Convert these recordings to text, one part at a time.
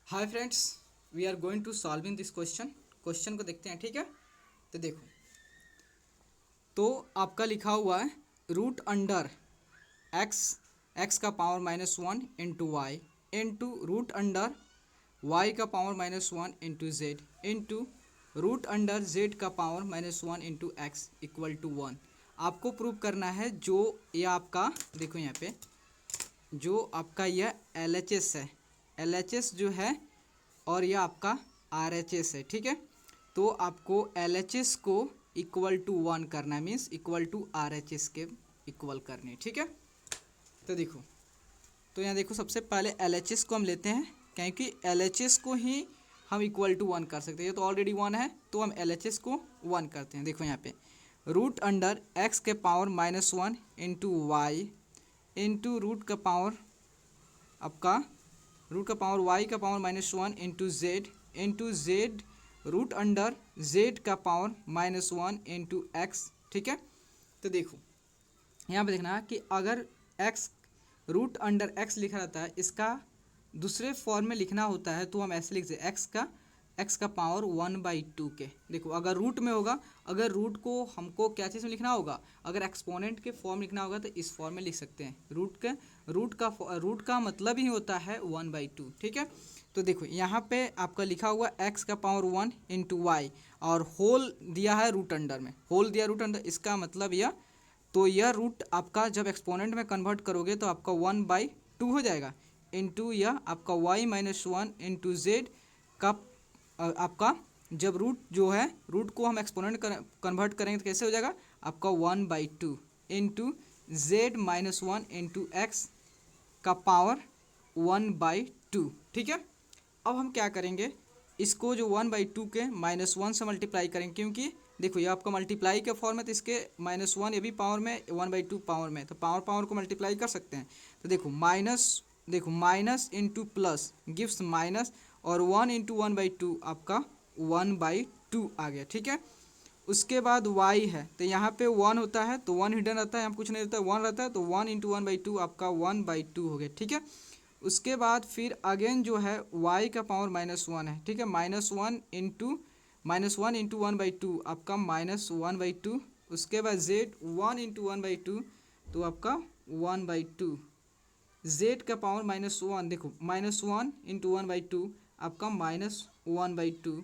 Hi friends, we are going to solving this question को देखते हैं। ठीक है, तो देखो, तो आपका लिखा हुआ है रूट अंडर एक्स एक्स का power -1 into y into root under y का power -1 into z into root under z का power -1 into x equal to 1। आपको प्रूव करना है जो ये आपका देखो यहाँ पे जो आपका यह LHS है, LHS जो है, और यह आपका RHS है। ठीक है, तो आपको LHS को इक्वल टू 1 करना है, मीन्स इक्वल टू RHS के इक्वल करने। ठीक है, तो देखो, तो यहाँ देखो, सबसे पहले LHS को हम लेते हैं क्योंकि LHS को ही हम इक्वल टू 1 कर सकते हैं। ये तो ऑलरेडी 1 है, तो हम LHS को 1 करते हैं। देखो यहाँ पे रूट अंडर एक्स के power -1 into y into root का पावर आपका रूट का पावर वाई का power -1 into z root under z का पावर -1 इंटू एक्स। ठीक है, तो देखो यहाँ पे देखना कि अगर एक्स रूट अंडर एक्स लिखा रहता है, इसका दूसरे फॉर्म में लिखना होता है तो हम ऐसे लिखते हैं एक्स का पावर 1/2 के। देखो, अगर रूट में होगा, अगर रूट को हमको क्या चीज़ में लिखना होगा, अगर एक्सपोनेंट के फॉर्म लिखना होगा तो इस फॉर्म में लिख सकते हैं। रूट का मतलब ही होता है 1/2। ठीक है, तो देखो यहाँ पे आपका लिखा हुआ एक्स का पावर 1 इंटू वाई और होल दिया है रूट अंडर में, होल दिया रूट अंडर, इसका मतलब यह, तो यह रूट आपका जब एक्सपोनेंट में कन्वर्ट करोगे तो आपका 1/2 हो जाएगा इंटू यह आपका y-1 इंटू जेड का आपका जब रूट जो है, रूट को हम एक्सपोनेंट कन्वर्ट करेंगे तो कैसे हो जाएगा आपका 1/2 इंटू z-1 इंटू एक्स का पावर 1/2। ठीक है, अब हम क्या करेंगे, इसको जो 1/2 के -1 से मल्टीप्लाई करेंगे, क्योंकि देखो ये आपका मल्टीप्लाई के फॉर्म में, तो इसके -1 ये भी पावर में, 1/2 पावर में, तो पावर को मल्टीप्लाई कर सकते हैं। तो देखो minus into plus gives minus, और 1 इंटू 1/2 आपका 1/2 आ गया। ठीक है, उसके बाद y है, तो यहाँ पे 1 होता है तो 1 हिडन रहता है, हम कुछ नहीं रहता है, 1 रहता है, तो 1 इंटू 1/2 आपका 1/2 हो गया। ठीक है, उसके बाद फिर अगेन जो है y का पावर -1 है। ठीक है, -1 इंटू 1/2 आपका -1/2। उसके बाद z 1 इंटू 1/2 तो आपका 1/2। z का पावर -1, देखो -1 इंटू 1/2 आपका -1/2।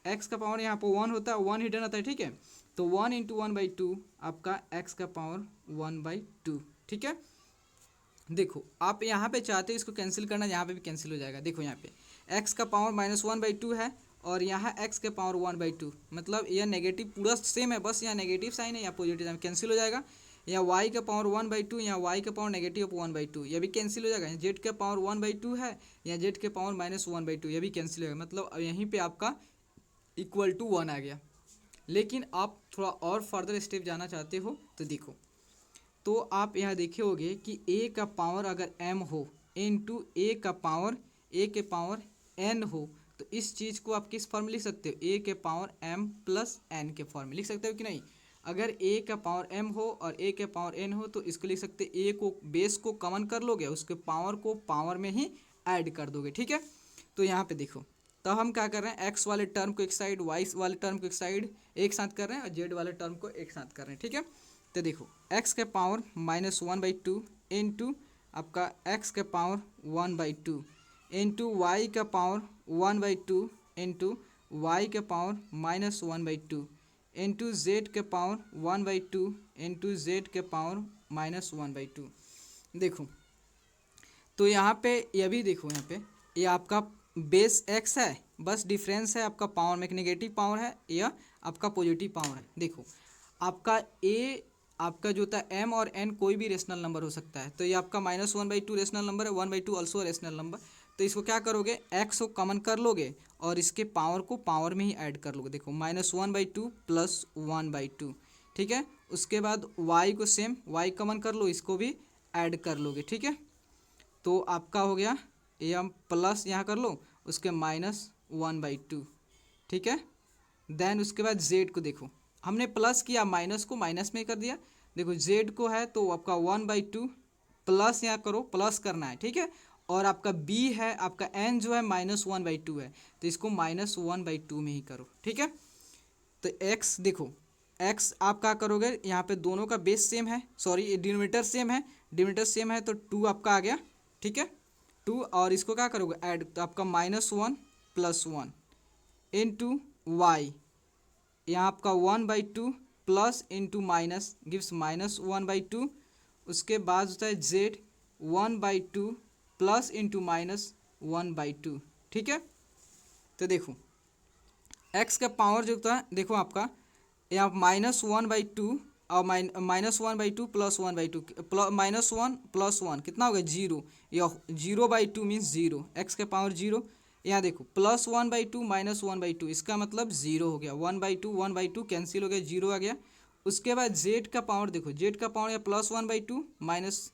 x का पावर यहाँ पर 1 होता है, 1 हिडन आता है। ठीक है, तो 1 इंटू 1/2 आपका x का पावर 1/2। ठीक है, देखो आप यहाँ पे चाहते हो इसको कैंसिल करना, यहाँ पे भी कैंसिल हो जाएगा। देखो यहाँ पे x का पावर -1/2 है और यहाँ x के पावर 1/2, मतलब यह नेगेटिव पूरा सेम है, बस यहाँ नेगेटिव साइन है, यहाँ पॉजिटिव साइन, कैंसिल हो जाएगा। यहाँ y का पावर 1/2, यहाँ y का पावर -1/2, यह भी कैंसिल हो जाएगा। z का पावर 1/2 है, यहाँ z के पावर -1/2, यह भी कैंसिल हो जाएगा। मतलब यहीं पर आपका इक्वल टू 1 आ गया। लेकिन आप थोड़ा और फर्दर स्टेप जाना चाहते हो तो देखो, तो आप यहाँ देखे होगे कि a का पावर अगर m हो इंटू a के पावर n हो, तो इस चीज़ को आप किस फॉर्म में लिख सकते हो, a के पावर m प्लस n के फॉर्म में लिख सकते हो कि नहीं। अगर a का पावर m हो और a के पावर n हो तो इसको लिख सकते a को बेस को कॉमन कर लोगे, उसके पावर को पावर में ही ऐड कर दोगे। ठीक है, तो यहाँ पे देखो, तो हम क्या कर रहे हैं, x वाले टर्म को एक साइड, y वाले टर्म को एक साइड एक साथ कर रहे हैं और z वाले टर्म को एक साथ कर रहे हैं। ठीक है, तो देखो x के पावर -1/2 इंटू आपका x के पावर 1/2 इंटू y का पावर 1/2 इंटू y के पावर -1/2 इंटू z के पावर 1/2 इंटू z के पावर -1/2। देखो, तो यहाँ पे ये भी देखो, यहाँ पे ये आपका बेस x है, बस डिफरेंस है आपका पावर में, एक नेगेटिव पावर है या आपका पॉजिटिव पावर है। देखो आपका a आपका जो होता है m और n कोई भी रेशनल नंबर हो सकता है, तो ये आपका -1/2 रेशनल नंबर है, 1/2 ऑल्सो रेशनल नंबर। तो इसको क्या करोगे, x को कॉमन कर लोगे और इसके पावर को पावर में ही ऐड कर लोगे। देखो -1/2 प्लस 1/2। ठीक है, उसके बाद y को सेम y कॉमन कर लो, इसको भी ऐड कर लोगे। ठीक है, तो आपका हो गया ये, हम प्लस यहाँ कर लो, उसके -1/2। ठीक है, देन उसके बाद z को देखो, हमने प्लस किया, माइनस को माइनस में कर दिया। देखो z को है तो आपका 1/2 प्लस यहाँ करो, प्लस करना है। ठीक है, और आपका b है, आपका n जो है -1/2 है, तो इसको -1/2 में ही करो, ठीक है। तो x देखो, x आप क्या करोगे, यहाँ पे दोनों का बेस सेम है, सॉरी डिनोमिनेटर सेम है, डिनोमिनेटर सेम है तो 2 आपका आ गया, ठीक है। 2 और इसको क्या करोगे ऐड, तो आपका -1 + 1 इंटू वाई, यहाँ आपका 1/2 प्लस इंटू माइनस गिव्स -1/2, उसके बाद होता है z 1/2 प्लस इंटू -1/2, ठीक है। तो देखो x का पावर जो होता है, देखो आपका यहाँ -1/2 और -1/2 + 1/2 -1 + 1 कितना हो गया 0, या 0/2 मीन्स 0, x का पावर 0। यहाँ देखो +1/2 -1/2 इसका मतलब 0 हो गया, 1/2 1/2 कैंसिल हो गया, 0 आ गया। उसके बाद z का पावर देखो, z का पावर या +1/2 माइनस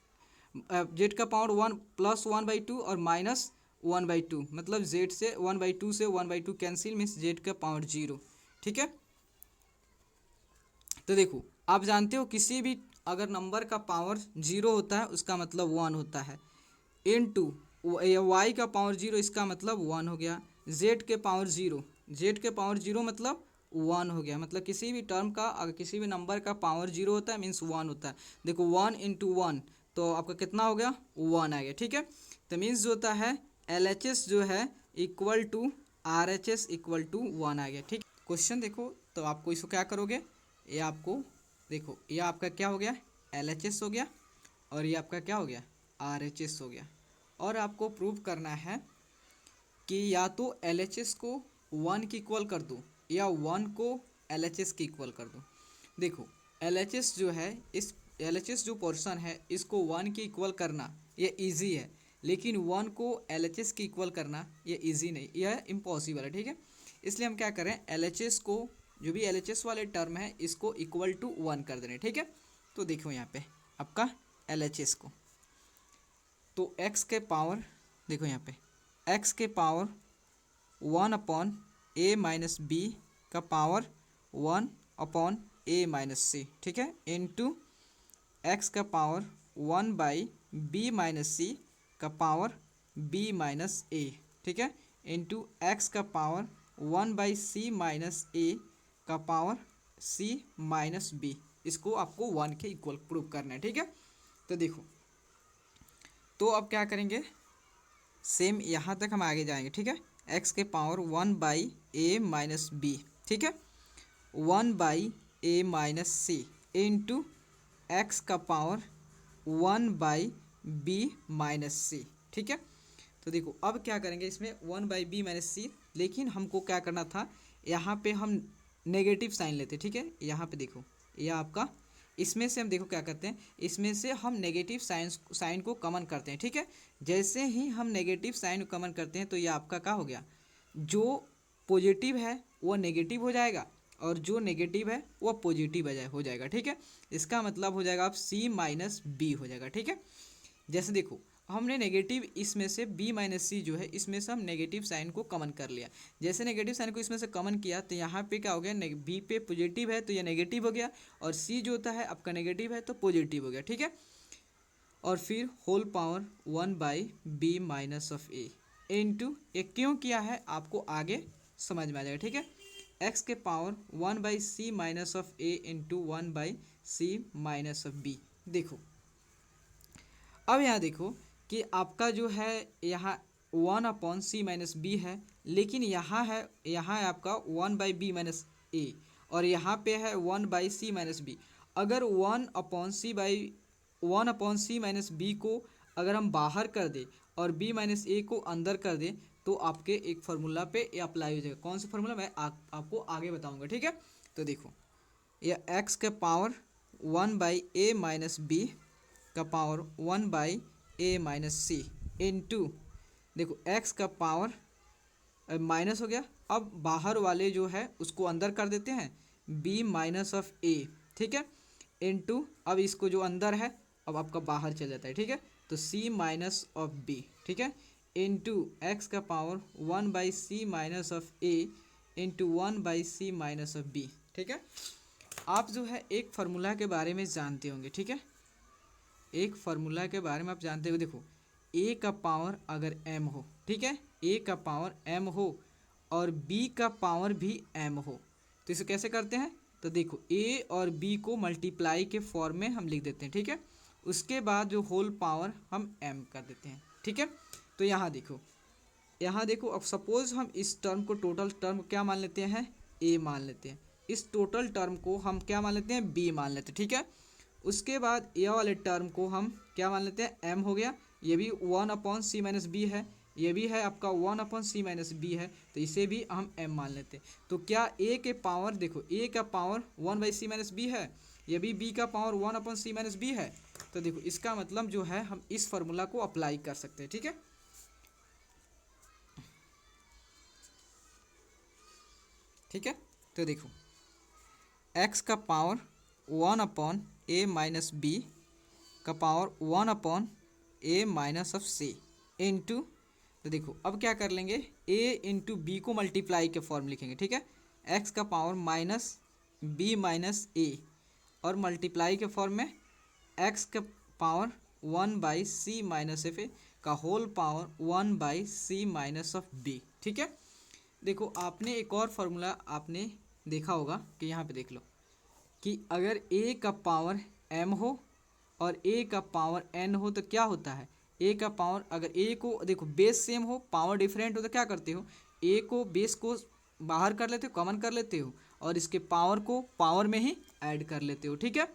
z का पावर 1 +1/2 और -1/2, मतलब z से 1/2 से 1/2 कैंसिल मीन्स z का पावर 0, ठीक है। तो देखो आप जानते हो किसी भी अगर नंबर का पावर 0 होता है उसका मतलब 1 होता है, इनटू वाई का पावर 0 इसका मतलब 1 हो गया, जेड के पावर 0, जेड के पावर 0 मतलब 1 हो गया। मतलब किसी भी टर्म का अगर किसी भी नंबर का पावर 0 होता है मीन्स 1 होता है। देखो 1 × 1 तो आपका कितना हो गया 1 आ गया, ठीक है। तो मीन्स जो होता है LHS जो है equal to RHS equal to 1 आ गया, ठीक। क्वेश्चन देखो तो आपको इसको क्या करोगे, ये आपको देखो ये आपका क्या हो गया LHS हो गया और ये आपका क्या हो गया RHS हो गया। और आपको प्रूव करना है कि या तो LHS को 1 की इक्वल कर दो या 1 को LHS की इक्वल कर दो। देखो LHS जो है, इस LHS जो पोर्शन है इसको 1 की इक्वल करना ये इजी है, लेकिन 1 को LHS की इक्वल करना ये इजी नहीं, यह इम्पॉसिबल है, ठीक है। इसलिए हम क्या करें, LHS को जो भी LHS वाले टर्म है इसको इक्वल टू 1 कर देने, ठीक है। तो देखो यहाँ पे आपका LHS को, तो x के पावर देखो यहाँ पे x के पावर 1/a-b का पावर 1/a-c, ठीक है, इनटू x का पावर 1/b-c का पावर b-a, ठीक है, इनटू x का पावर 1/c-a का पावर c-b। इसको आपको 1 के इक्वल प्रूव करना है, ठीक है। तो देखो तो अब क्या करेंगे, सेम यहाँ तक हम आगे जाएंगे, ठीक है। x के पावर 1/a-b, ठीक है, 1/a-c इंटू एक्स का पावर 1/b-c, ठीक है। तो देखो अब क्या करेंगे इसमें 1/b-c, लेकिन हमको क्या करना था, यहाँ पे हम नेगेटिव साइन लेते, ठीक है। यहाँ पे देखो यह आपका, इसमें से हम देखो क्या करते हैं, इसमें से हम नेगेटिव साइन को कॉमन करते हैं, ठीक है। जैसे ही हम नेगेटिव साइन कॉमन करते हैं तो ये आपका क्या हो गया, जो पॉजिटिव है वो नेगेटिव हो जाएगा और जो नेगेटिव है वो पॉजिटिव हो जाएगा, ठीक है। इसका मतलब हो जाएगा आप c-b हो जाएगा, ठीक है। जैसे देखो हमने नेगेटिव इसमें से b-c जो है इसमें से हम नेगेटिव साइन को कॉमन कर लिया, जैसे नेगेटिव साइन को इसमें से कॉमन किया तो यहाँ पे क्या हो गया, b पे पॉजिटिव है तो ये नेगेटिव हो गया और c जो होता है आपका नेगेटिव है तो पॉजिटिव हो गया, ठीक है। और फिर होल पावर 1/b-a इंटू, ये क्यों किया है आपको आगे समझ में आ जाएगा, ठीक है। x के पावर 1/c-a इंटू 1/c-b। देखो अब यहाँ देखो कि आपका जो है यहाँ 1/c-b है, लेकिन यहाँ है आपका 1/b-a और यहाँ पे है 1/c-b। अगर 1/c-b को अगर हम बाहर कर दें और b-a को अंदर कर दें तो आपके एक फार्मूला पे ये अप्लाई हो जाएगा। कौन सा फार्मूला मैं आपको आगे बताऊंगा, ठीक है। तो देखो ये x के पावर 1/a-b का पावर 1/a-c इंटू, देखो x का पावर माइनस हो गया, अब बाहर वाले जो है उसको अंदर कर देते हैं b-a, ठीक है, इंटू अब इसको जो अंदर है अब आपका बाहर चल जाता है, ठीक है। तो c-b, ठीक है, इंटू एक्स का पावर 1/c-a इंटू 1/c-b, ठीक है। आप जो है एक फार्मूला के बारे में जानते होंगे, ठीक है, एक फार्मूला के बारे में आप जानते हो। देखो ए का पावर अगर m हो, ठीक है, a का पावर m हो और b का पावर भी m हो, तो इसे कैसे करते हैं? तो देखो a और b को मल्टीप्लाई के फॉर्म में हम लिख देते हैं, ठीक है। उसके बाद जो होल पावर हम m कर देते हैं, ठीक है। तो यहाँ देखो, अब सपोज हम इस टर्म को टोटल टर्म क्या मान लेते हैं? a मान लेते हैं। इस टोटल टर्म को हम क्या मान लेते हैं? b मान लेते हैं, ठीक है। उसके बाद ये वाले टर्म को हम क्या मान लेते हैं? m हो गया। ये भी 1/c-b है, ये भी है आपका 1/c-b है, तो इसे भी हम m मान लेते हैं। तो क्या a के पावर, देखो a का पावर 1/c-b है, ये भी b का पावर 1/c-b है, तो देखो इसका मतलब जो है हम इस फॉर्मूला को अप्लाई कर सकते हैं, ठीक है। ठीक है, तो देखो x का पावर 1/a-b का पावर 1/a-c इंटू, तो देखो अब क्या कर लेंगे, a इंटू बी को मल्टीप्लाई के फॉर्म लिखेंगे, ठीक है। x का power minus b minus a और मल्टीप्लाई के फॉर्म में x का पावर 1/c-f का होल पावर 1/c-b, ठीक है। देखो आपने एक और फार्मूला आपने देखा होगा कि यहाँ पे देख लो कि अगर a का पावर m हो और a का पावर n हो तो क्या होता है? a का पावर, अगर a को देखो बेस सेम हो पावर डिफरेंट हो तो क्या करते हो? a को बेस को बाहर कर लेते हो, कॉमन कर लेते हो और इसके पावर को पावर में ही ऐड कर लेते हो, ठीक है।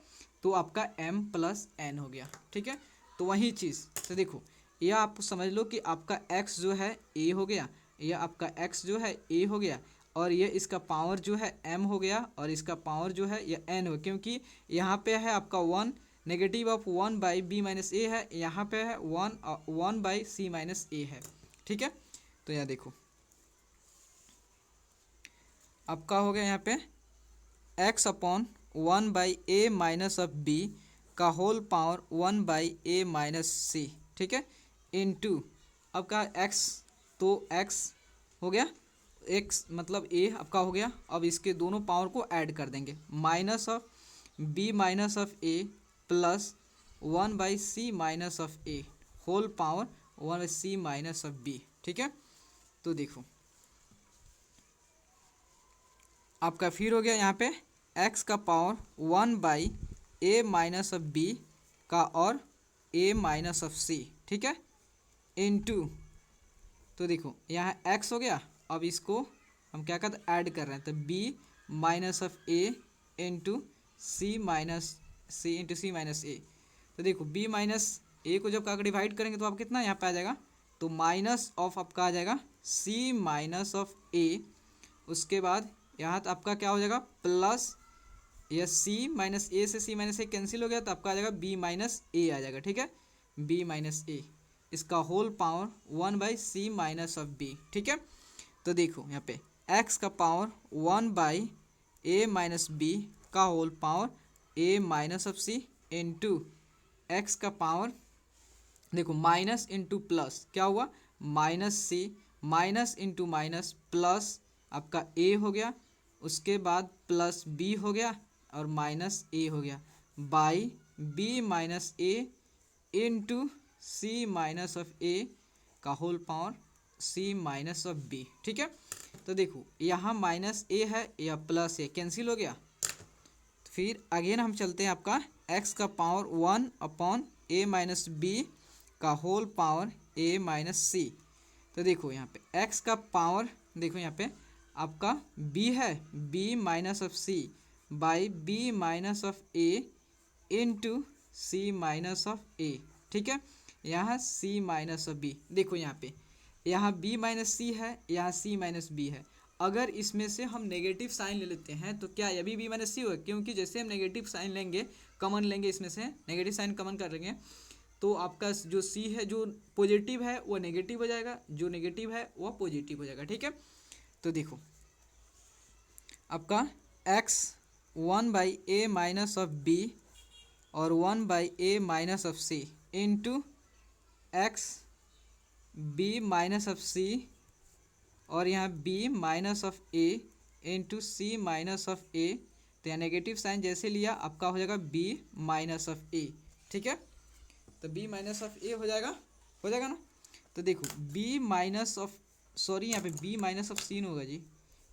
तो आपका m प्लस n हो गया, ठीक है। तो वही चीज़, तो देखो यह आप समझ लो कि आपका x जो है a हो गया, यह आपका x जो है a हो गया और ये इसका पावर जो है m हो गया और इसका पावर जो है ये n हो, क्योंकि यहाँ पे है आपका 1 नेगेटिव ऑफ 1/b-a है, यहाँ पे है 1/c-a है, ठीक है। तो यहाँ देखो आपका हो गया यहाँ पे x/1/a-b का होल पावर 1/a-c, ठीक है, इनटू आपका x, तो x हो गया, x मतलब a आपका हो गया। अब इसके दोनों पावर को ऐड कर देंगे, minus of b minus of a plus 1/c-a whole power 1/c-b, ठीक है। तो देखो आपका फिर हो गया यहाँ पे x का पावर 1/a-b का और a-c, ठीक है, इनटू, तो देखो यहाँ x हो गया, अब इसको हम क्या करते ऐड कर रहे हैं, तो b minus of a into c minus a, तो देखो b माइनस a को जब अगर डिवाइड करेंगे तो आप कितना यहाँ पे आ जाएगा, तो माइनस ऑफ आपका आ जाएगा c माइनस ऑफ a, उसके बाद यहाँ तो आपका क्या हो जाएगा प्लस, यह c माइनस a से c माइनस a कैंसिल हो गया तो आपका आ जाएगा b माइनस a आ जाएगा, ठीक है, b माइनस a इसका होल पावर 1/c-b, ठीक है। तो देखो यहाँ पे x का पावर 1/a-b का whole power a-c into x का पावर, देखो माइनस इंटू प्लस क्या हुआ, minus c, minus into minus plus आपका a हो गया, उसके बाद प्लस b हो गया और माइनस a हो गया, by b minus a into c minus of a का whole power c minus of b, ठीक है। तो देखो यहाँ माइनस a है या प्लस a कैंसिल हो गया, फिर अगेन हम चलते हैं आपका x का पावर 1/a-b का होल पावर a-c, तो देखो यहाँ पे x का पावर, देखो यहाँ पे आपका b है, b minus of c by b minus of a into c minus of a, ठीक है। यहाँ c माइनस ऑफ b, देखो यहाँ पे यहाँ b माइनस c है, यहाँ c माइनस b है, अगर इसमें से हम नेगेटिव साइन ले लेते हैं तो क्या ये भी b माइनस सी होगा, क्योंकि जैसे हम नेगेटिव साइन लेंगे, कमन लेंगे, इसमें से नेगेटिव साइन कमन कर लेंगे तो आपका जो c है जो पॉजिटिव है वो नेगेटिव हो जाएगा, जो नेगेटिव है वह पॉजिटिव हो जाएगा, ठीक है। तो देखो आपका x 1/a minus of b और 1/a minus of c into x b minus of c और यहाँ b minus of a into c minus of a, तो यहाँ नेगेटिव साइन जैसे लिया आपका हो जाएगा b माइनस ऑफ a, ठीक है। तो b माइनस ऑफ a हो जाएगा हो जाएगा ना। तो देखो बी माइनस ऑफ, सॉरी यहाँ पे बी माइनस ऑफ सी होगा जी,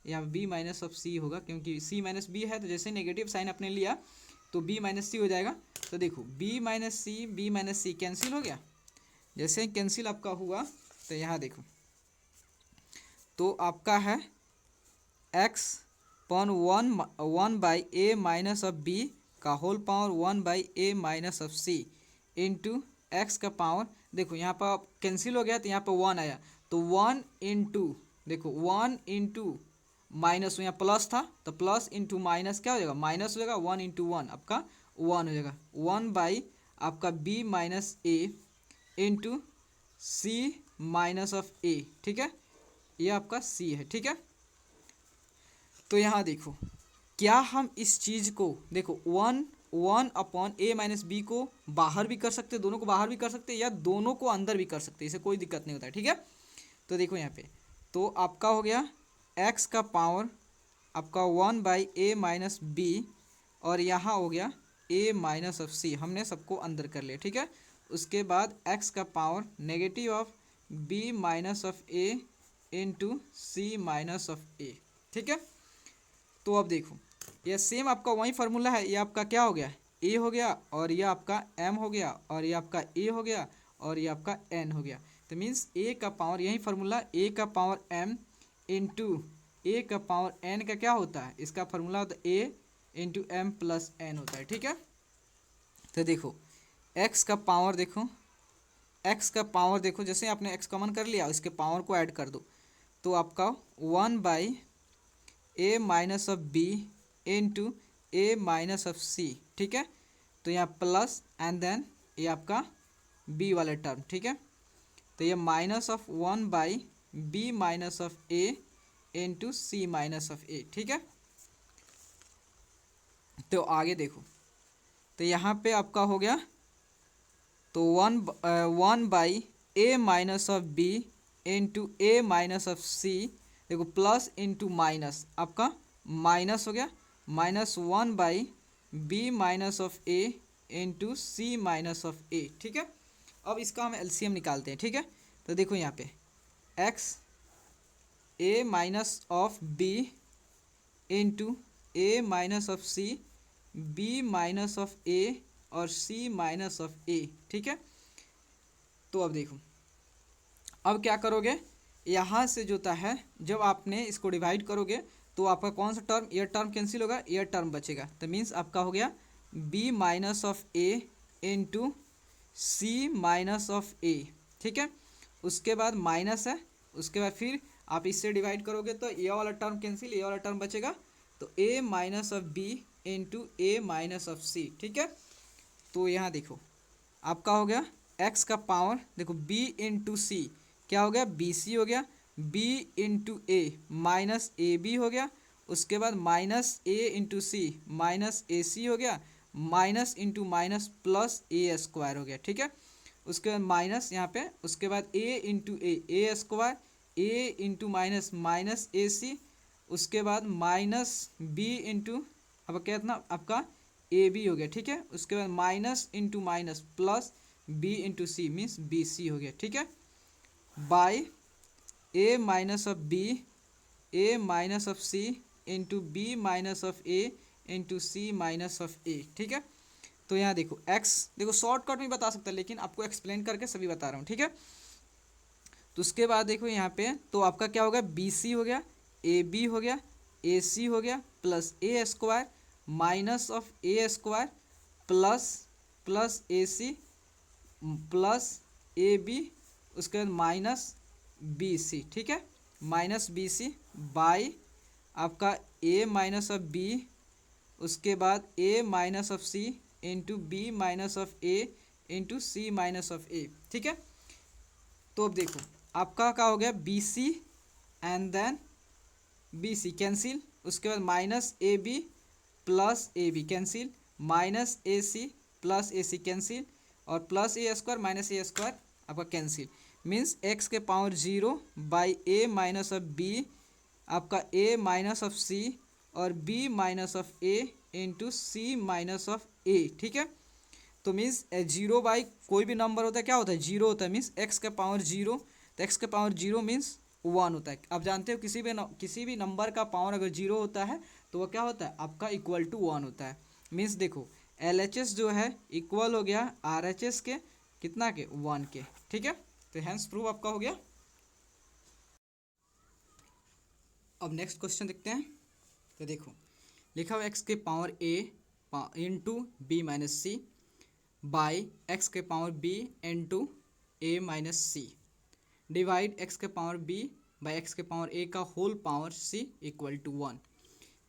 यहाँ पे बी माइनस ऑफ सी होगा क्योंकि सी माइनस बी है, तो जैसे नेगेटिव साइन अपने लिया तो बी माइनस सी हो जाएगा। तो देखो बी माइनस सी कैंसिल हो गया। जैसे कैंसिल आपका हुआ तो यहाँ देखो, तो आपका है x power one by a minus of b का whole power 1/a-c into x का पावर, देखो यहाँ पर कैंसिल हो गया तो यहाँ पर 1 आया, तो 1 इंटू, देखो 1 इंटू माइनस, यहाँ प्लस था तो प्लस इंटू माइनस क्या हो जाएगा, माइनस हो जाएगा, 1 इंटू 1 आपका 1 हो जाएगा, 1 आपका b minus a into c minus of a. ठीक है, ये आपका c है। ठीक है, तो यहाँ देखो क्या हम इस चीज़ को देखो 1/a-b को बाहर भी कर सकते, दोनों को बाहर भी कर सकते या दोनों को अंदर भी कर सकते, इसे कोई दिक्कत नहीं होता है। ठीक है, तो देखो यहाँ पे तो आपका हो गया x का पावर आपका 1/a-b और यहाँ हो गया a-c, हमने सबको अंदर कर लिया। ठीक है, उसके बाद x का power negative of b minus of a into c minus of a। ठीक है, तो अब देखो ये सेम आपका वही फार्मूला है, ये आपका क्या हो गया, a हो गया और ये आपका m हो गया और ये आपका a हो गया और ये आपका n हो गया। तो मीन्स a का पावर, यही फार्मूला a का पावर m इंटू a का पावर n का क्या होता है, इसका फार्मूला होता है a into m plus n होता है। ठीक है, तो देखो x का पावर, देखो x का पावर, देखो जैसे आपने x कॉमन कर लिया उसके पावर को ऐड कर दो, तो आपका 1/a minus of b into a minus of c। ठीक है, तो यहाँ प्लस एंड देन ये आपका b वाला टर्म। ठीक है, तो ये minus of 1/b minus of a into c minus of a। ठीक है, तो आगे देखो, तो यहाँ पे आपका हो गया तो 1/a minus of b into a minus of c, देखो प्लस इंटू माइनस आपका माइनस हो गया, -1/b minus of a into c minus of a। ठीक है, अब इसका हम एलसीएम निकालते हैं। ठीक है, तो देखो यहाँ पे x a minus of b into a minus of c, b minus of a और c माइनस ऑफ a। ठीक है, तो अब देखो अब क्या करोगे, यहाँ से जो है जब आपने इसको डिवाइड करोगे तो आपका कौन सा टर्म, ये टर्म कैंसिल होगा, ये टर्म बचेगा, तो मीन्स आपका हो गया b minus of a into c minus of a। ठीक है, उसके बाद माइनस है, उसके बाद फिर आप इससे डिवाइड करोगे तो ये वाला टर्म कैंसिल, ये वाला टर्म बचेगा, तो a minus of b into a minus of c। ठीक है, तो यहाँ देखो आपका हो गया x का पावर, देखो b इंटू सी क्या हो गया, बी सी हो गया, b into a minus a b हो गया, उसके बाद minus a into c minus a c हो गया, minus into minus plus a square हो गया। ठीक है, उसके बाद माइनस यहाँ पे, उसके बाद a into a square, a into minus minus a c, उसके बाद माइनस b इंटू अब क्या था आपका ए बी हो गया। ठीक है, उसके बाद minus into minus plus b into c means b c हो गया। ठीक है, by a minus of b a minus of c into b minus of a into c minus of a। ठीक है, तो यहाँ देखो x, देखो शॉर्टकट में बता सकता है लेकिन आपको एक्सप्लेन करके सभी बता रहा हूँ। ठीक है, तो उसके बाद देखो यहाँ पे तो आपका क्या हो गया, बी सी हो गया, ए बी हो गया, ए सी हो गया, plus a square minus of a square plus plus a c plus a b, उसके बाद माइनस बी सी। ठीक है, माइनस बी सी बाई आपका ए माइनस ऑफ बी, उसके बाद a minus of c into b minus of a into c minus of a. ठीक है, तो अब देखो आपका क्या हो गया, b c and then b c cancel, उसके बाद minus a b plus a b cancel, minus a c plus a c cancel और plus a square minus a square आपका कैंसिल, मीन्स एक्स के power 0 by a minus of b आपका ए minus of c और b minus of a into c minus of a. ठीक है, तो means zero by कोई भी नंबर होता है क्या होता है, जीरो होता है, मीन्स एक्स के पावर जीरो, तो एक्स के पावर जीरो मीन्स वन होता है। आप जानते हो किसी भी नंबर का पावर अगर जीरो होता है तो वो क्या होता है आपका इक्वल टू वन होता है। मीन्स देखो LHS जो है इक्वल हो गया RHS के कितना के, वन के, ठीक है। तो हैंस प्रूफ आपका हो गया। अब नेक्स्ट क्वेश्चन देखते हैं। तो देखो लिखा हुआ एक्स के power a into b minus c by x के power b into a minus c divide x के पावर बी बाई एक्स के पावर ए का whole power c equal to one.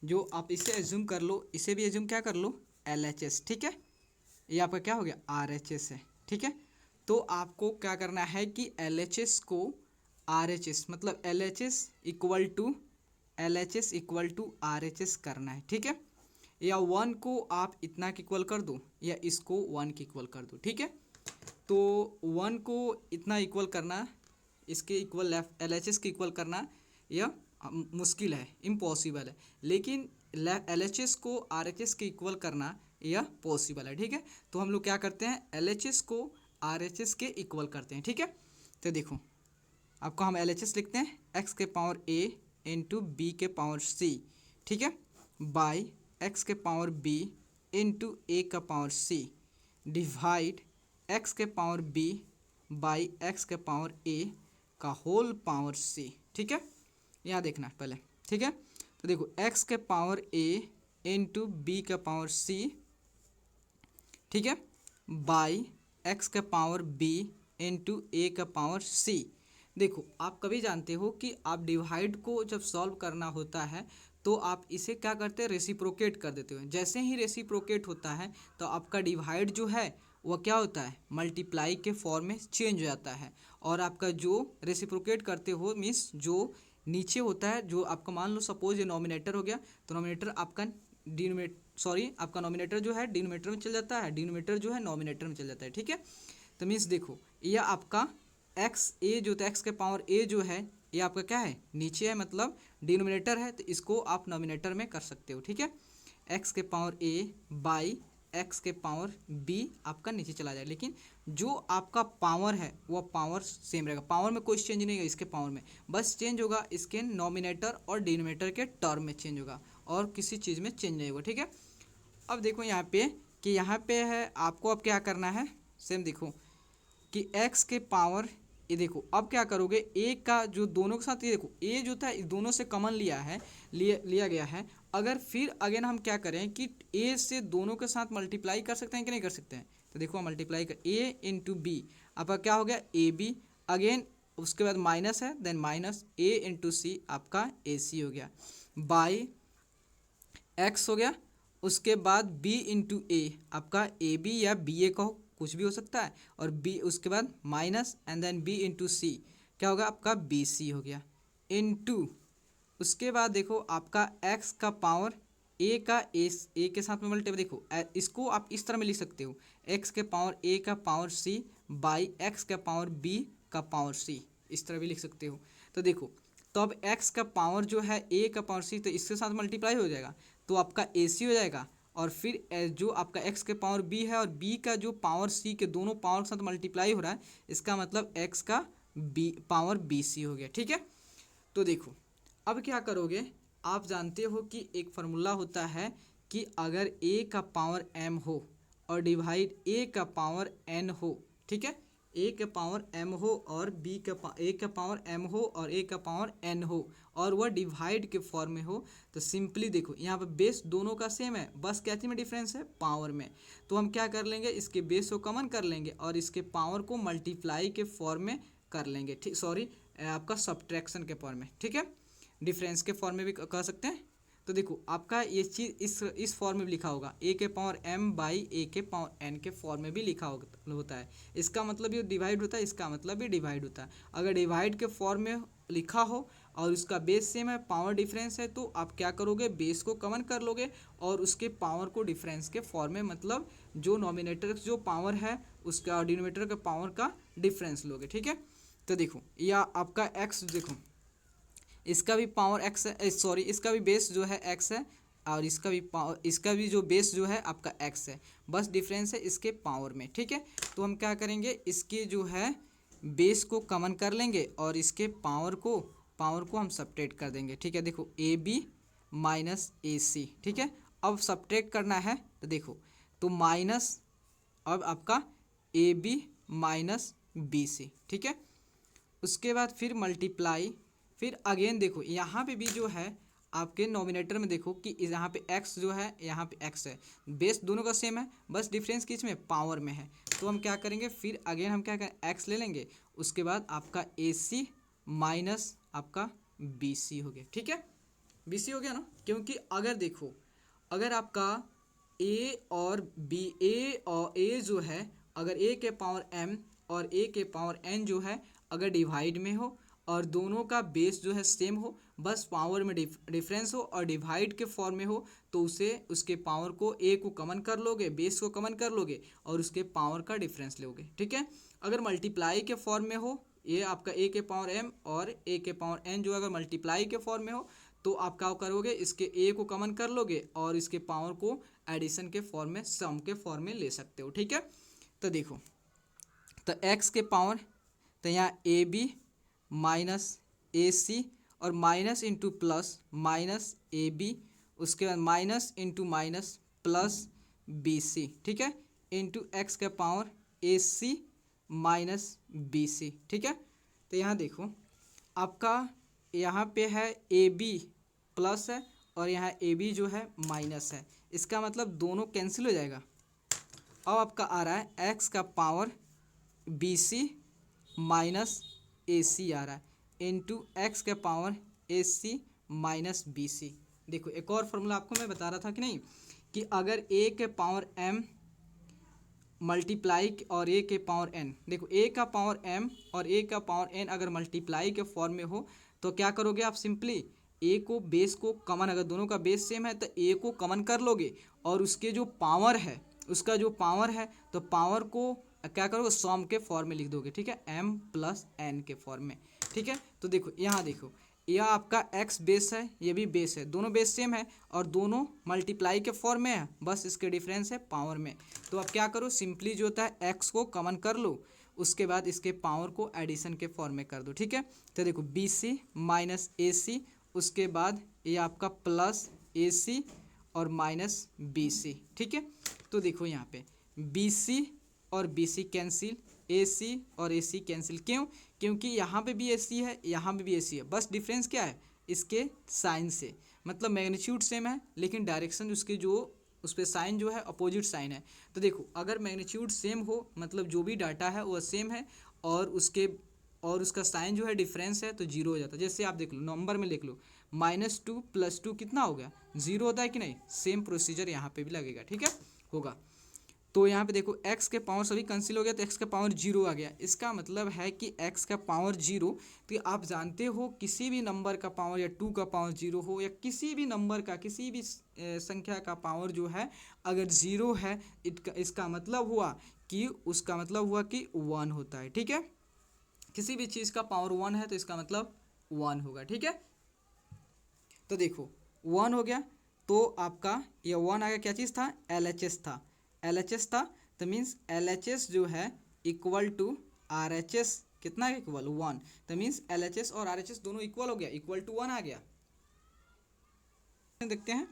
जो आप इसे एज्यूम कर लो, इसे भी एज्यूम क्या कर लो LHS, ठीक है। ये आपका क्या हो गया RHS है, ठीक है। तो आपको क्या करना है कि LHS को RHS मतलब LHS इक्वल टू RHS करना है, ठीक है। या वन को आप इतना के इक्वल कर दो या इसको वन के इक्वल कर दो, ठीक है। तो वन को इतना इक्वल करना, इसके इक्वल LHS के इक्वल करना यह मुश्किल है, इम्पॉसिबल है। लेकिन LHS को RHS के इक्वल करना यह पॉसिबल है, ठीक है। तो हम लोग क्या करते हैं LHS को RHS के इक्वल करते हैं, ठीक है। तो देखो आपको हम LHS लिखते हैं एक्स के पावर ए इंटू बी के पावर सी, ठीक है, बाई एक्स के पावर बी इंटू ए का पावर सी डिवाइड एक्स के पावर बी बाई एक्स के पावर ए का होल पावर सी, ठीक है। यहाँ देखना पहले, ठीक है। तो देखो एक्स के पावर ए इंटू बी का पावर सी, ठीक है, बाई एक्स के पावर बी इंटू ए का पावर सी। देखो आप कभी जानते हो कि आप डिवाइड को जब सॉल्व करना होता है तो आप इसे क्या करते हैं रेसिप्रोकेट कर देते हो। जैसे ही रेसिप्रोकेट होता है तो आपका डिवाइड जो है वह क्या होता है मल्टीप्लाई के फॉर्म में चेंज हो जाता है। और आपका जो रेसिप्रोकेट करते हो मीन्स जो नीचे होता है, जो आपका मान लो सपोज ये नॉमिनेटर हो गया, तो नॉमिनेटर आपका आपका नॉमिनेटर जो है डिनोमिनेटर में चल जाता है, डिनोमिनेटर जो है नॉमिनेटर में चल जाता है, ठीक है। तो मीन्स देखो यह आपका एक्स ए जो था एक्स के पावर ए जो है ये आपका क्या है नीचे है, मतलब डिनोमिनेटर है, तो इसको आप नॉमिनेटर में कर सकते हो, ठीक है। एक्स के पावर ए बाई एक्स के पावर बी आपका नीचे चला जाए, लेकिन जो आपका पावर है वह पावर सेम रहेगा। पावर में कोई चेंज नहीं होगा, इसके पावर में बस चेंज होगा इसके नॉमिनेटर और डिनोमिनेटर के टर्म में चेंज होगा और किसी चीज़ में चेंज नहीं होगा, ठीक है। अब देखो यहाँ पे कि यहाँ पे है आपको अब क्या करना है, सेम देखो कि एक्स के पावर ये देखो अब क्या करोगे ए का जो दोनों के साथ, ये देखो ए जो था दोनों से कॉमन लिया गया है। अगर फिर अगेन हम क्या करें कि ए से दोनों के साथ मल्टीप्लाई कर सकते हैं कि नहीं कर सकते हैं, तो देखो मल्टीप्लाई कर ए इंटू बी आपका क्या हो गया ए बी, अगेन उसके बाद माइनस है देन माइनस ए इंटू सी आपका ए सी हो गया, बाई एक्स हो गया, उसके बाद बी इंटू ए आपका ए बी या बी ए कहो कुछ भी हो सकता है, और बी उसके बाद minus and then b into c क्या होगा आपका बी सी हो गया, इंटू उसके बाद देखो आपका एक्स का पावर ए का ए के साथ में मल्टीप्लाई, देखो इसको आप इस तरह में लिख सकते हो एक्स के पावर ए का पावर सी बाई एक्स का पावर बी का पावर सी, इस तरह भी लिख सकते हो। तो देखो तो अब एक्स का पावर जो है ए का पावर सी तो इसके साथ मल्टीप्लाई हो जाएगा तो आपका ए सी हो जाएगा, और फिर जो आपका एक्स के पावर बी है और बी का जो पावर सी के दोनों पावर के साथ मल्टीप्लाई हो रहा है, इसका मतलब एक्स का बी पावर बी सी हो गया, ठीक है। तो देखो अब क्या करोगे, आप जानते हो कि एक फार्मूला होता है कि अगर ए का पावर एम हो और डिवाइड ए का पावर एन हो, ठीक है, ए का पावर एम हो और बी का ए का पावर एम हो और ए का पावर एन हो और वह डिवाइड के फॉर्म में हो, तो सिंपली देखो यहाँ पर बेस दोनों का सेम है, बस क्या चीज़ में डिफरेंस है पावर में। तो हम क्या कर लेंगे इसके बेस को कॉमन कर लेंगे और इसके पावर को मल्टीप्लाई के फॉर्म में कर लेंगे, ठीक, सॉरी आपका सब्ट्रैक्शन के फॉर्म में, ठीक है, डिफरेंस के फॉर्म में भी कह सकते हैं। तो देखो आपका ये चीज़ इस फॉर्म में भी लिखा होगा ए के पावर एम बाई ए के पावर एन के फॉर्म में भी लिखा होता है। इसका मतलब ये डिवाइड होता है, इसका मतलब भी डिवाइड होता है। अगर डिवाइड के फॉर्म में लिखा हो और उसका बेस सेम है, पावर डिफरेंस है, तो आप क्या करोगे बेस को कॉमन कर लोगे और उसके पावर को डिफरेंस के फॉर्म में, मतलब जो नॉमिनेटर जो पावर है उसका डिनोमिनेटर के पावर का डिफरेंस लोगे, ठीक है। तो देखो या आपका एक्स देखो इसका भी पावर एक्स है, सॉरी इसका भी बेस जो है एक्स है और इसका भी पावर, इसका भी जो बेस जो है आपका x है, बस डिफरेंस है इसके पावर में, ठीक है। तो हम क्या करेंगे, इसके जो है बेस को कॉमन कर लेंगे और इसके पावर को हम सब्ट्रैक्ट कर देंगे, ठीक है। देखो ए बी माइनस ए सी, ठीक है। अब सब्ट्रैक्ट करना है तो देखो, तो माइनस अब आपका a b minus b c, ठीक है। उसके बाद फिर मल्टीप्लाई, फिर अगेन देखो यहाँ पे भी जो है आपके नॉमिनेटर में देखो कि यहाँ पे x जो है, यहाँ पे x है, बेस दोनों का सेम है, बस डिफरेंस किस में, पावर में है। तो हम क्या करेंगे, फिर अगेन हम क्या करें, x ले लेंगे, उसके बाद आपका ए सी माइनस आपका बी सी हो गया, ठीक है। बी सी हो गया ना, क्योंकि अगर देखो, अगर आपका ए जो है, अगर ए के पावर m और ए के पावर n जो है अगर डिवाइड में हो और दोनों का बेस जो है सेम हो, बस पावर में डिफरेंस हो और डिवाइड के फॉर्म में हो, तो उसे उसके पावर को ए को कॉमन कर लोगे, बेस को कॉमन कर लोगे और उसके पावर का डिफरेंस लोगे, ठीक है। अगर मल्टीप्लाई के फॉर्म में हो, ये आपका ए के पावर m और ए के पावर n जो अगर मल्टीप्लाई के फॉर्म में हो, तो आप क्या करोगे, इसके ए को कॉमन कर लोगे और इसके पावर को एडिशन के फॉर्म में, सम के फॉर्म में ले सकते हो, ठीक है। तो देखो, तो x के पावर, तो यहाँ ए बी माइनस ए सी और minus into plus minus a b, उसके बाद minus into minus plus b c, ठीक है, इंटू एक्स का power a c minus b c, ठीक है। तो यहाँ देखो आपका यहाँ पे है ए बी प्लस है और यहाँ ए बी जो है माइनस है, इसका मतलब दोनों कैंसिल हो जाएगा। अब आपका आ रहा है एक्स का power B C minus a सी आ रहा है इंटू एक्स का power a c minus b सी। देखो एक और फॉर्मूला आपको मैं बता रहा था कि नहीं, कि अगर ए के पावर m मल्टीप्लाई और ए के पावर n, देखो ए का पावर m और ए का पावर n अगर मल्टीप्लाई के फॉर्म में हो तो क्या करोगे आप, सिंपली ए को बेस को कॉमन, अगर दोनों का बेस सेम है तो ए को कॉमन कर लोगे और उसके जो पावर है, उसका जो पावर है, तो पावर को क्या करोगे, सम के फॉर्म में लिख दोगे, ठीक है, m प्लस n के फॉर्म में, ठीक है। तो देखो यहाँ देखो, यह आपका x बेस है, ये भी बेस है, दोनों बेस सेम है और दोनों मल्टीप्लाई के फॉर्म में है, बस इसके डिफरेंस है पावर में। तो अब क्या करो, सिंपली जो होता है x को कॉमन कर लो, उसके बाद इसके पावर को एडिशन के फॉर्म में कर दो, ठीक है। तो देखो B C minus a c, उसके बाद ये आपका प्लस ए सी और माइनस बी सी, ठीक है। तो देखो यहाँ पे बी सी और बी सी कैंसिल, ए सी और ए सी कैंसिल, क्यों, क्योंकि यहाँ पे भी ए सी है, यहाँ पे भी ए सी है, बस डिफरेंस क्या है, इसके साइन से, मतलब मैग्नीट्यूड सेम है लेकिन डायरेक्शन उसके जो उस पर साइन जो है अपोजिट साइन है। तो देखो अगर मैग्नीट्यूड सेम हो, मतलब जो भी डाटा है वह सेम है और उसका साइन जो है डिफरेंस है, तो जीरो हो जाता है। जैसे आप देख लो, नंबर में लिख लो, -2 + 2 कितना हो गया, जीरो होता है कि नहीं, सेम प्रोसीजर यहाँ पे भी लगेगा, ठीक है, होगा। तो यहाँ पे देखो x के पावर सभी कैंसिल हो गया, तो x का पावर जीरो आ गया, इसका मतलब है कि x का पावर जीरो। तो आप जानते हो किसी भी नंबर का पावर या 2 का पावर जीरो हो या किसी भी नंबर का, किसी भी संख्या का पावर जो है अगर जीरो है, इसका मतलब हुआ कि उसका मतलब हुआ कि 1 होता है, ठीक है। किसी भी चीज़ का पावर 1 है तो इसका मतलब 1 होगा, ठीक है। तो देखो 1 हो गया, तो आपका ये 1 आ गया, क्या चीज़ था, LHS था, LHS था, तो मीन्स LHS जो है इक्वल टू RHS, कितना इक्वल 1, तो मीन्स LHS और RHS दोनों इक्वल हो गया, इक्वल टू 1 आ गया। देखते हैं,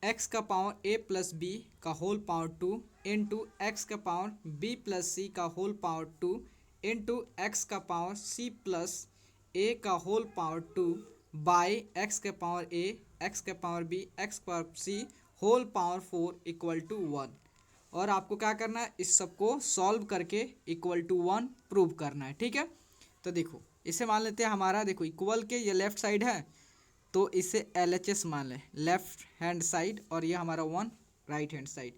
x का पावर a प्लस बी का होल पावर 2 इंटू एक्स का पावर b प्लस सी का होल पावर 2 इंटू एक्स का पावर c प्लस a का होल पावर 2 बाई एक्स के पावर a, एक्स के power b, x power c whole power 4 equal to 1। और आपको क्या करना है, इस सबको सॉल्व करके इक्वल टू 1 प्रूव करना है, ठीक है। तो देखो इसे मान लेते हैं हमारा, देखो इक्वल के ये लेफ्ट साइड है तो इसे LHS मान लें, लेफ्ट हैंड साइड, और ये हमारा 1 राइट हैंड साइड।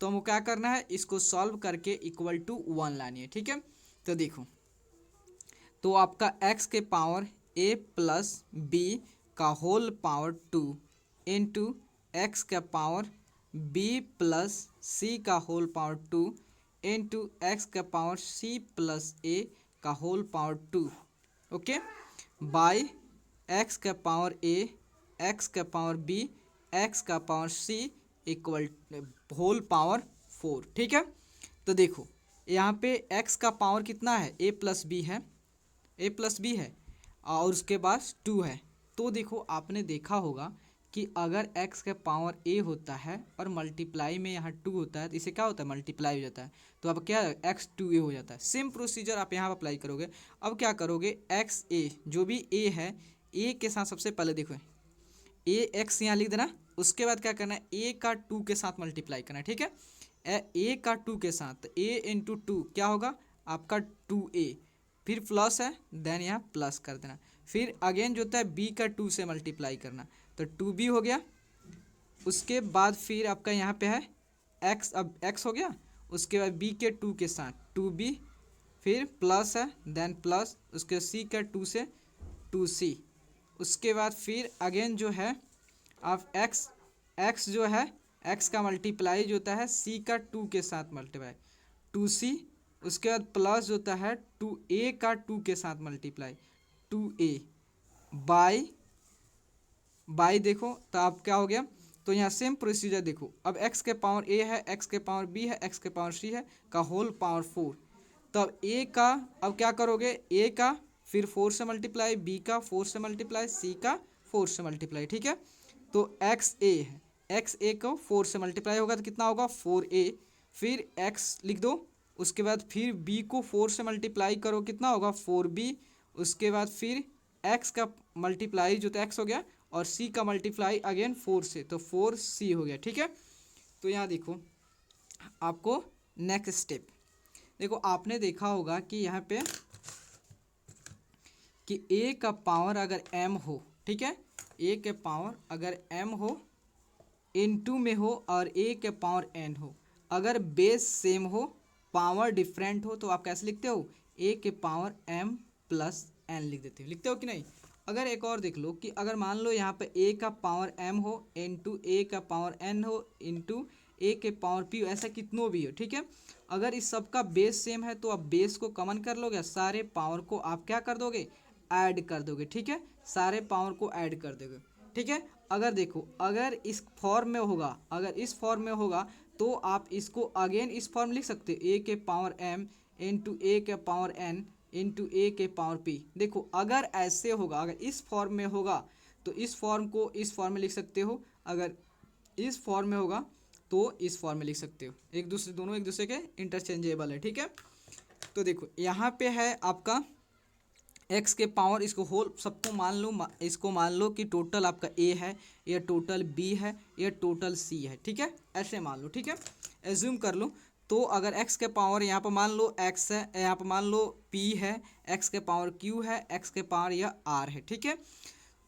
तो हमको क्या करना है, इसको सॉल्व करके इक्वल टू 1 लानी है, ठीक है। तो देखो, तो आपका x के पावर a प्लस बी का होल पावर 2 इंटू एक्स का पावर b प्लस सी का होल पावर 2 इंटू एक्स का पावर c प्लस a का whole power 2, okay, by x का पावर a, एक्स का पावर b, एक्स का power c equal whole power 4। ठीक है, तो देखो यहाँ पे एक्स का पावर कितना है, ए प्लस बी है, ए प्लस बी है और उसके बाद 2 है। तो देखो आपने देखा होगा कि अगर x का पावर a होता है और मल्टीप्लाई में यहाँ 2 होता है तो इसे क्या होता है, मल्टीप्लाई हो जाता है। तो अब क्या x 2a हो जाता है। सेम प्रोसीजर आप यहाँ पर अप्लाई करोगे। अब क्या करोगे, x a जो भी a है, a के साथ सबसे पहले देखो a x यहाँ लिख देना। उसके बाद क्या करना है, a का 2 के साथ मल्टीप्लाई करना है। ठीक है, a का 2 के साथ a इंटू 2 क्या होगा आपका 2a, फिर प्लस है देन यहाँ प्लस कर देना, फिर अगेन जो होता है b का 2 से मल्टीप्लाई करना तो 2b हो गया। उसके बाद फिर आपका यहाँ पे है x, अब x हो गया। उसके बाद b के 2 के साथ 2b, फिर प्लस है देन प्लस, उसके c का 2 से 2c। उसके बाद फिर अगेन जो है आप x जो है x का मल्टीप्लाई जो होता है c का 2 के साथ मल्टीप्लाई 2c। उसके बाद प्लस जो होता है 2a का 2 के साथ मल्टीप्लाई 2a बाई देखो तो आप क्या हो गया। तो यहाँ सेम प्रोसीजर देखो, अब x के पावर a है, x के पावर b है, x के पावर c है का होल पावर 4। तो अब a का अब क्या करोगे, a का फिर 4 से मल्टीप्लाई, b का 4 से मल्टीप्लाई, c का 4 से मल्टीप्लाई। ठीक है, तो x a है, x a को 4 से मल्टीप्लाई होगा तो कितना होगा 4a, फिर x लिख दो। उसके बाद फिर b को 4 से मल्टीप्लाई करो कितना होगा 4b। उसके बाद फिर x का मल्टीप्लाई जो तो x हो गया और c का मल्टीप्लाई अगेन 4 से तो 4c हो गया। ठीक है, तो यहाँ देखो आपको नेक्स्ट स्टेप देखो, आपने देखा होगा कि यहाँ पे कि a का पावर अगर m हो, ठीक है, a के पावर अगर m हो इनटू में हो और a के पावर n हो, अगर बेस सेम हो पावर डिफरेंट हो तो आप कैसे लिखते हो, a के पावर m प्लस n लिख देते हो, लिखते हो कि नहीं। अगर एक और देख लो कि अगर मान लो यहाँ पे a का पावर m हो इंटू a का पावर n हो इंटू a के पावर p हो, ऐसा कितनों भी हो। ठीक है, अगर इस सब का बेस सेम है तो आप बेस को कॉमन कर लोगे, सारे पावर को आप क्या कर दोगे, ऐड कर दोगे। ठीक है, सारे पावर को ऐड कर दोगे। ठीक है, अगर देखो अगर इस फॉर्म में होगा, अगर इस फॉर्म में होगा तो आप इसको अगेन इस फॉर्म लिख सकते हो, a के पावर m इंटू a के पावर n इंटू a के पावर p। देखो अगर ऐसे होगा, अगर इस फॉर्म में होगा तो इस फॉर्म को इस फॉर्म में लिख सकते हो, अगर इस फॉर्म में होगा तो इस फॉर्म में लिख सकते हो, एक दूसरे दोनों एक दूसरे के इंटरचेंजेबल है। ठीक है, तो देखो यहाँ पे है आपका x के पावर, इसको होल सबको मान लो, इसको मान लो कि टोटल आपका a है, या टोटल b है, या टोटल c है। ठीक है, ऐसे मान लो। ठीक है, एज्यूम कर लो। तो अगर x के पावर यहाँ पर मान लो x है, यहाँ पर मान लो p है, x के पावर q है, x के पावर यह r है। ठीक है,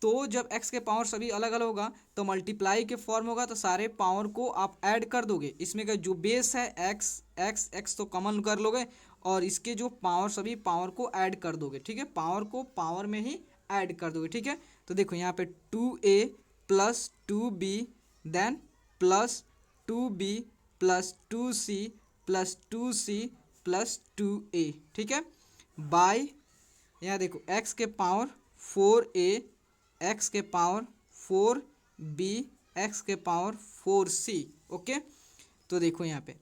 तो जब x के पावर सभी अलग अलग होगा तो मल्टीप्लाई के फॉर्म होगा तो सारे पावर को आप ऐड कर दोगे। इसमें का जो बेस है x तो कॉमन कर लोगे और इसके जो पावर सभी पावर को ऐड कर दोगे। ठीक है, पावर को पावर में ही ऐड कर दोगे। ठीक है, तो देखो यहाँ पे 2a plus 2b then plus 2b plus 2c plus 2c plus 2a। ठीक है, बाय यहाँ देखो x के पावर 4a, x के पावर 4b, x के पावर 4c। ओके, तो देखो यहाँ पे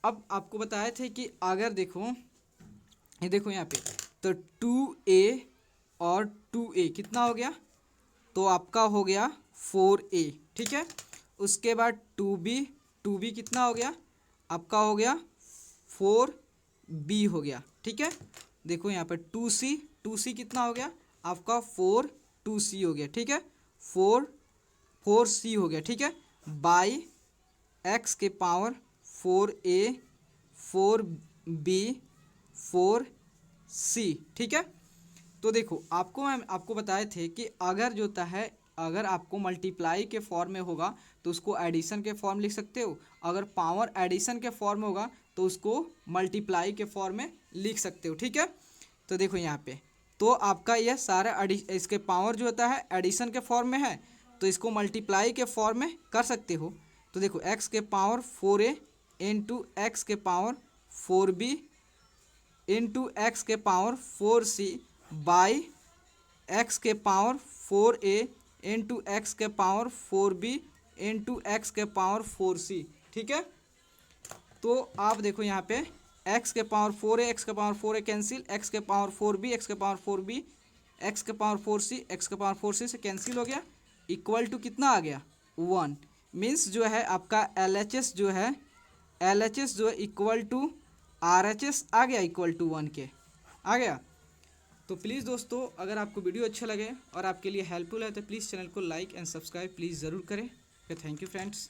अब आपको बताए थे कि अगर देखो ये देखो यहाँ पे तो 2a और 2a कितना हो गया, तो आपका हो गया 4a। ठीक है, उसके बाद 2b कितना हो गया, आपका हो गया 4b हो गया। ठीक है, देखो यहाँ पे 2c कितना हो गया आपका 2c हो गया। ठीक है, 4c हो गया। ठीक है, बाई x के पावर 4a 4b 4c। ठीक है, तो देखो आपको बताए थे कि अगर जो होता है, अगर आपको मल्टीप्लाई के फॉर्म में होगा तो उसको एडिशन के फॉर्म लिख सकते हो, अगर पावर एडिशन के फॉर्म में होगा तो उसको मल्टीप्लाई के फॉर्म में लिख सकते हो। ठीक है, तो देखो यहाँ पे तो आपका यह सारा इसके पावर जो होता है एडिशन के फॉर्म में है तो इसको मल्टीप्लाई के फॉर्म में कर सकते हो। तो देखो x के पावर 4a इंटू एक्स के पावर 4b इंटू एक्स के पावर 4c बाई एक्स के पावर 4a इंटू एक्स के पावर 4b इंटू एक्स के पावर 4c, ठीक है। तो आप देखो यहाँ पे एक्स के पावर 4 है, एक्स के पावर 4 है कैंसिल, एक्स के पावर 4b, एक्स के पावर 4b, एक्स के पावर 4c, एक्स के पावर 4c से कैंसिल हो गया, इक्वल टू कितना आ गया 1। मीन्स जो है आपका LHS जो है, LHS जो है इक्वल टू RHS आ गया, इक्वल टू 1 के आ गया। तो प्लीज़ दोस्तों, अगर आपको वीडियो अच्छा लगे और आपके लिए हेल्पफुल है तो प्लीज़ चैनल को लाइक एंड सब्सक्राइब प्लीज़ ज़रूर करें। Thank you friends.